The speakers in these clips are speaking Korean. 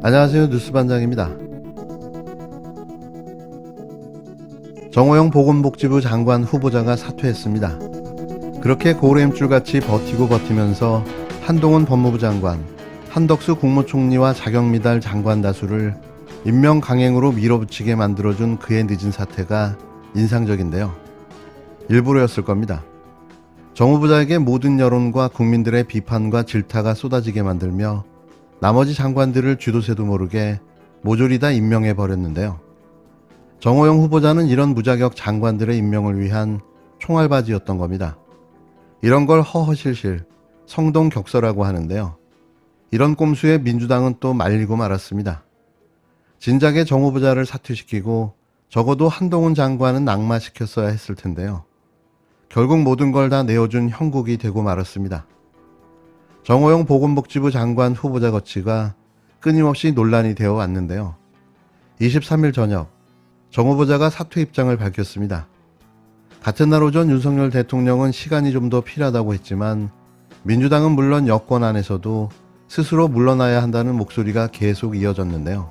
안녕하세요. 뉴스반장입니다. 정호영 보건복지부 장관 후보자가 사퇴했습니다. 그렇게 고래임줄같이 버티고 버티면서 한동훈 법무부 장관, 한덕수 국무총리와 자격미달 장관 다수를 임명 강행으로 밀어붙이게 만들어준 그의 늦은 사퇴가 인상적인데요. 일부러였을 겁니다. 정 후보자에게 모든 여론과 국민들의 비판과 질타가 쏟아지게 만들며 나머지 장관들을 쥐도새도 모르게 모조리 다 임명해버렸는데요. 정호영 후보자는 이런 무자격 장관들의 임명을 위한 총알바지였던 겁니다. 이런 걸 허허실실, 성동격서라고 하는데요. 이런 꼼수에 민주당은 또 말리고 말았습니다. 진작에 정 후보자를 사퇴시키고 적어도 한동훈 장관은 낙마시켰어야 했을 텐데요. 결국 모든 걸 다 내어준 형국이 되고 말았습니다. 정호영 보건복지부 장관 후보자 거취가 끊임없이 논란이 되어 왔는데요. 23일 저녁 정 후보자가 사퇴 입장을 밝혔습니다. 같은 날 오전 윤석열 대통령은 시간이 좀 더 필요하다고 했지만 민주당은 물론 여권 안에서도 스스로 물러나야 한다는 목소리가 계속 이어졌는데요.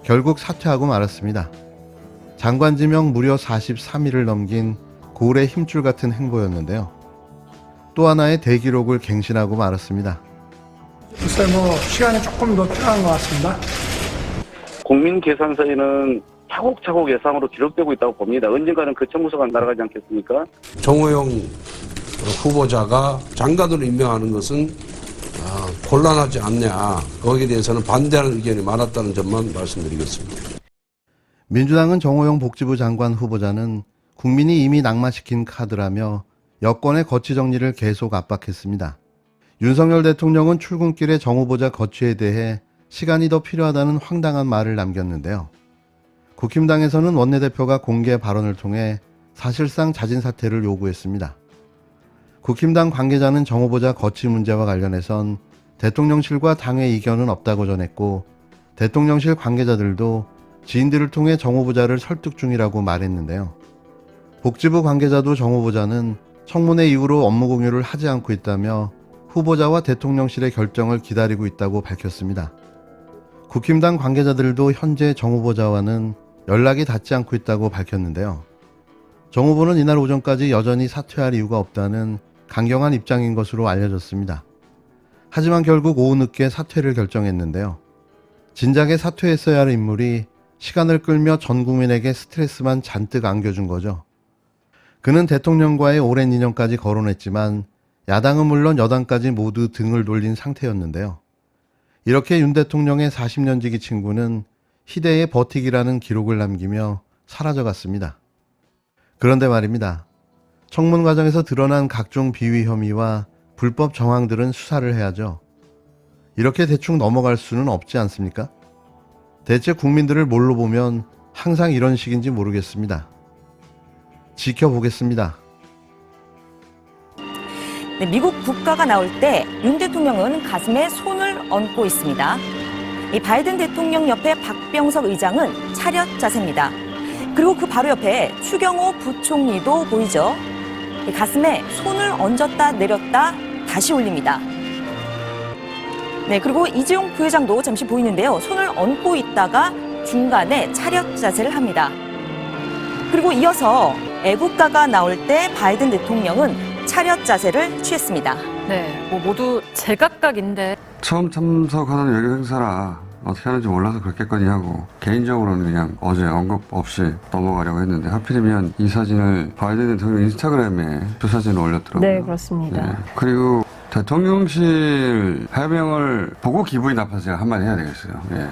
결국 사퇴하고 말았습니다. 장관 지명 무려 43일을 넘긴 고래 힘줄 같은 행보였는데요. 또 하나의 대기록을 갱신하고 말았습니다. 글쎄 시간이 조금 더 필요한 것 같습니다. 국민 계산서에는 차곡차곡 예상으로 기록되고 있다고 봅니다. 언젠가는 그 청구서가 날아가지 않겠습니까? 정호영 후보자가 장관으로 임명하는 것은 곤란하지 않냐. 거기에 대해서는 반대하는 의견이 많았다는 점만 말씀드리겠습니다. 민주당은 정호영 복지부 장관 후보자는 국민이 이미 낙마시킨 카드라며 여권의 거취 정리를 계속 압박했습니다. 윤석열 대통령은 출근길에 정 후보자 거취에 대해 시간이 더 필요하다는 황당한 말을 남겼는데요. 국힘당에서는 원내대표가 공개 발언을 통해 사실상 자진 사퇴를 요구했습니다. 국힘당 관계자는 정 후보자 거취 문제와 관련해선 대통령실과 당의 이견은 없다고 전했고 대통령실 관계자들도 지인들을 통해 정 후보자를 설득 중이라고 말했는데요. 복지부 관계자도 정 후보자는 청문회 이후로 업무 공유를 하지 않고 있다며 후보자와 대통령실의 결정을 기다리고 있다고 밝혔습니다. 국힘당 관계자들도 현재 정 후보자와는 연락이 닿지 않고 있다고 밝혔는데요. 정 후보는 이날 오전까지 여전히 사퇴할 이유가 없다는 강경한 입장인 것으로 알려졌습니다. 하지만 결국 오후 늦게 사퇴를 결정했는데요. 진작에 사퇴했어야 할 인물이 시간을 끌며 전 국민에게 스트레스만 잔뜩 안겨준 거죠. 그는 대통령과의 오랜 인연까지 거론했지만 야당은 물론 여당까지 모두 등을 돌린 상태였는데요. 이렇게 윤 대통령의 40년 지기 친구는 희대의 버티기라는 기록을 남기며 사라져갔습니다. 그런데 말입니다. 청문 과정에서 드러난 각종 비위 혐의와 불법 정황들은 수사를 해야죠. 이렇게 대충 넘어갈 수는 없지 않습니까? 대체 국민들을 뭘로 보면 항상 이런 식인지 모르겠습니다. 지켜보겠습니다. 네, 미국 국가가 나올 때 윤 대통령은 가슴에 손을 얹고 있습니다. 이 바이든 대통령 옆에 박병석 의장은 차렷 자세입니다. 그리고 그 바로 옆에 추경호 부총리도 보이죠. 가슴에 손을 얹었다 내렸다 다시 올립니다. 네, 그리고 이재용 부회장도 잠시 보이는데요. 손을 얹고 있다가 중간에 차렷 자세를 합니다. 그리고 이어서 애국가가 나올 때 바이든 대통령은 차렷 자세를 취했습니다. 네, 모두 제각각인데. 처음 참석하는 외교 행사라 어떻게 하는지 몰라서 그렇겠거니 하고 개인적으로는 그냥 어제 언급 없이 넘어가려고 했는데 하필이면 이 사진을 바이든 대통령 인스타그램에 두 사진을 올렸더라고요. 네, 그렇습니다. 네. 그리고 대통령실 해명을 보고 기분이 나빠서 제가 한마디 해야 되겠어요. 예.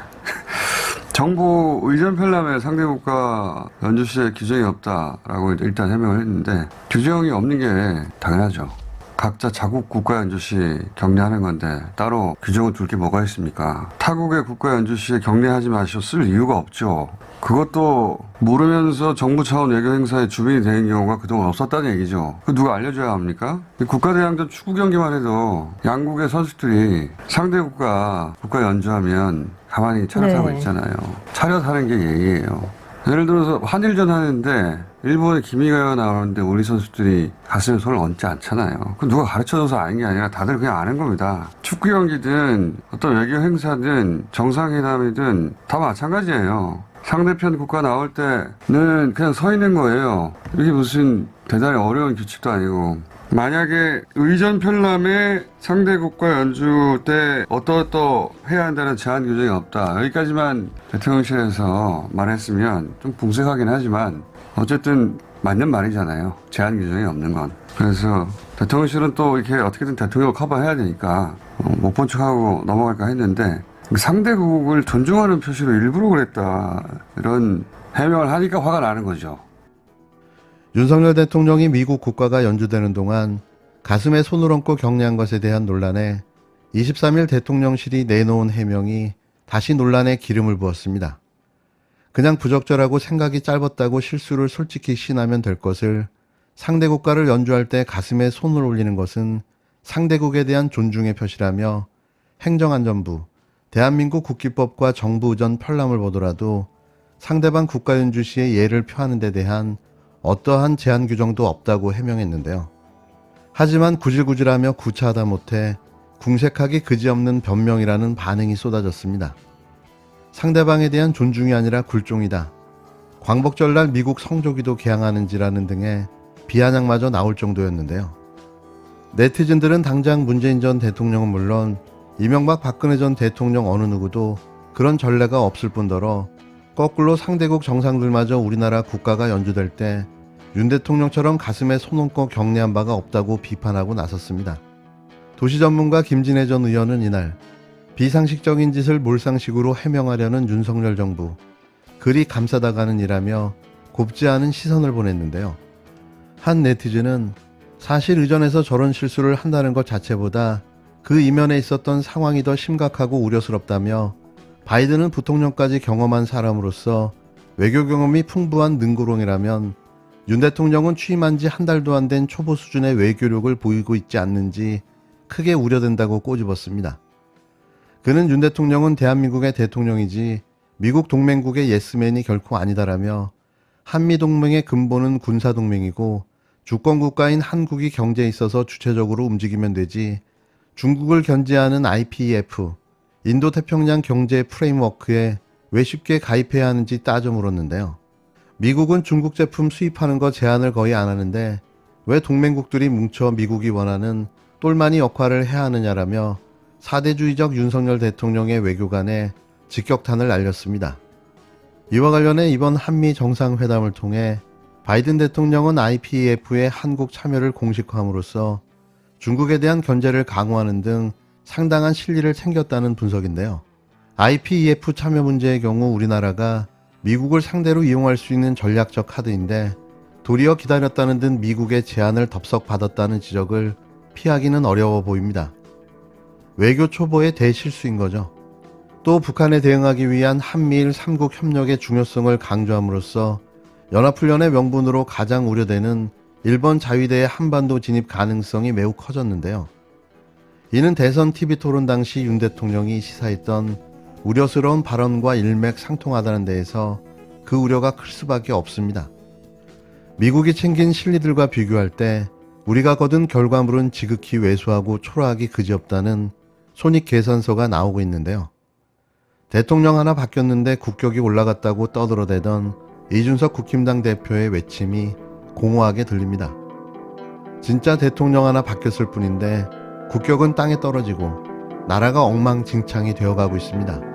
정부 의전 편람회 상대국가 연주 시에 규정이 없다라고 일단 해명을 했는데 규정이 없는 게 당연하죠. 각자 자국 국가 연주 시 격려하는 건데 따로 규정을 둘 게 뭐가 있습니까? 타국의 국가 연주 시에 격려하지 마시오 쓸 이유가 없죠. 그것도 모르면서 정부 차원 외교 행사에 주변이 되는 경우가 그동안 없었다는 얘기죠. 그 누가 알려줘야 합니까? 국가대항전 축구 경기만 해도 양국의 선수들이 상대 국가 연주하면 가만히 차렷하고 있잖아요. 차렷하는 게 예의예요. 예를 들어서 한일전 하는데 일본의 기미가요가 나오는데 우리 선수들이 가슴에 손을 얹지 않잖아요. 그건 누가 가르쳐줘서 아는 게 아니라 다들 그냥 아는 겁니다. 축구 경기든 어떤 외교 행사든 정상회담이든 다 마찬가지예요. 상대편 국가 나올 때는 그냥 서 있는 거예요. 이게 무슨 대단히 어려운 규칙도 아니고. 만약에 의전 편람에 상대국과 연주 때 어떠어떠 해야 한다는 제한 규정이 없다. 여기까지만 대통령실에서 말했으면 좀 붕색하긴 하지만 어쨌든 맞는 말이잖아요. 제한 규정이 없는 건. 그래서 대통령실은 또 이렇게 어떻게든 대통령을 커버해야 되니까 못 본 척하고 넘어갈까 했는데 상대국을 존중하는 표시로 일부러 그랬다. 이런 해명을 하니까 화가 나는 거죠. 윤석열 대통령이 미국 국가가 연주되는 동안 가슴에 손을 얹고 격려한 것에 대한 논란에 23일 대통령실이 내놓은 해명이 다시 논란에 기름을 부었습니다. 그냥 부적절하고 생각이 짧았다고 실수를 솔직히 시인하면 될 것을 상대 국가를 연주할 때 가슴에 손을 올리는 것은 상대국에 대한 존중의 표시라며 행정안전부, 대한민국 국기법과 정부 의전 편람을 보더라도 상대방 국가 연주 시에 예를 표하는 데 대한 어떠한 제한 규정도 없다고 해명했는데요. 하지만 구질구질하며 구차하다 못해 궁색하기 그지없는 변명이라는 반응이 쏟아졌습니다. 상대방에 대한 존중이 아니라 굴종이다. 광복절날 미국 성조기도 개항하는지라는 등의 비아냥마저 나올 정도였는데요. 네티즌들은 당장 문재인 전 대통령은 물론 이명박 박근혜 전 대통령 어느 누구도 그런 전례가 없을 뿐더러 거꾸로 상대국 정상들마저 우리나라 국가가 연주될 때 윤 대통령처럼 가슴에 손 얹고 격려한 바가 없다고 비판하고 나섰습니다. 도시전문가 김진애 전 의원은 이날 비상식적인 짓을 몰상식으로 해명하려는 윤석열 정부, 그리 감싸다 가는 일하며 곱지 않은 시선을 보냈는데요. 한 네티즌은 사실 의전에서 저런 실수를 한다는 것 자체보다 그 이면에 있었던 상황이 더 심각하고 우려스럽다며 바이든은 부통령까지 경험한 사람으로서 외교 경험이 풍부한 능구렁이라면 윤 대통령은 취임한 지 한 달도 안 된 초보 수준의 외교력을 보이고 있지 않는지 크게 우려된다고 꼬집었습니다. 그는 윤 대통령은 대한민국의 대통령이지 미국 동맹국의 예스맨이 결코 아니다라며 한미동맹의 근본은 군사동맹이고 주권국가인 한국이 경제에 있어서 주체적으로 움직이면 되지 중국을 견제하는 IPEF, 인도태평양 경제 프레임워크에 왜 쉽게 가입해야 하는지 따져 물었는데요. 미국은 중국 제품 수입하는 거 제한을 거의 안 하는데 왜 동맹국들이 뭉쳐 미국이 원하는 똘마니 역할을 해야 하느냐라며 사대주의적 윤석열 대통령의 외교관에 직격탄을 날렸습니다. 이와 관련해 이번 한미 정상회담을 통해 바이든 대통령은 IPEF의 한국 참여를 공식화함으로써 중국에 대한 견제를 강화하는 등 상당한 실리를 챙겼다는 분석인데요. IPEF 참여 문제의 경우 우리나라가 미국을 상대로 이용할 수 있는 전략적 카드인데 도리어 기다렸다는 듯 미국의 제안을 덥석 받았다는 지적을 피하기는 어려워 보입니다. 외교 초보의 대실수인 거죠. 또 북한에 대응하기 위한 한미일 3국 협력의 중요성을 강조함으로써 연합훈련의 명분으로 가장 우려되는 일본 자위대의 한반도 진입 가능성이 매우 커졌는데요. 이는 대선 TV토론 당시 윤 대통령이 시사했던 우려스러운 발언과 일맥상통하다는 데에서 그 우려가 클 수밖에 없습니다. 미국이 챙긴 실리들과 비교할 때 우리가 거둔 결과물은 지극히 왜소하고 초라하기 그지없다는 손익계산서가 나오고 있는데요. 대통령 하나 바뀌었는데 국격이 올라갔다고 떠들어대던 이준석 국힘당 대표의 외침이 공허하게 들립니다. 진짜 대통령 하나 바뀌었을 뿐인데 국격은 땅에 떨어지고 나라가 엉망진창이 되어가고 있습니다.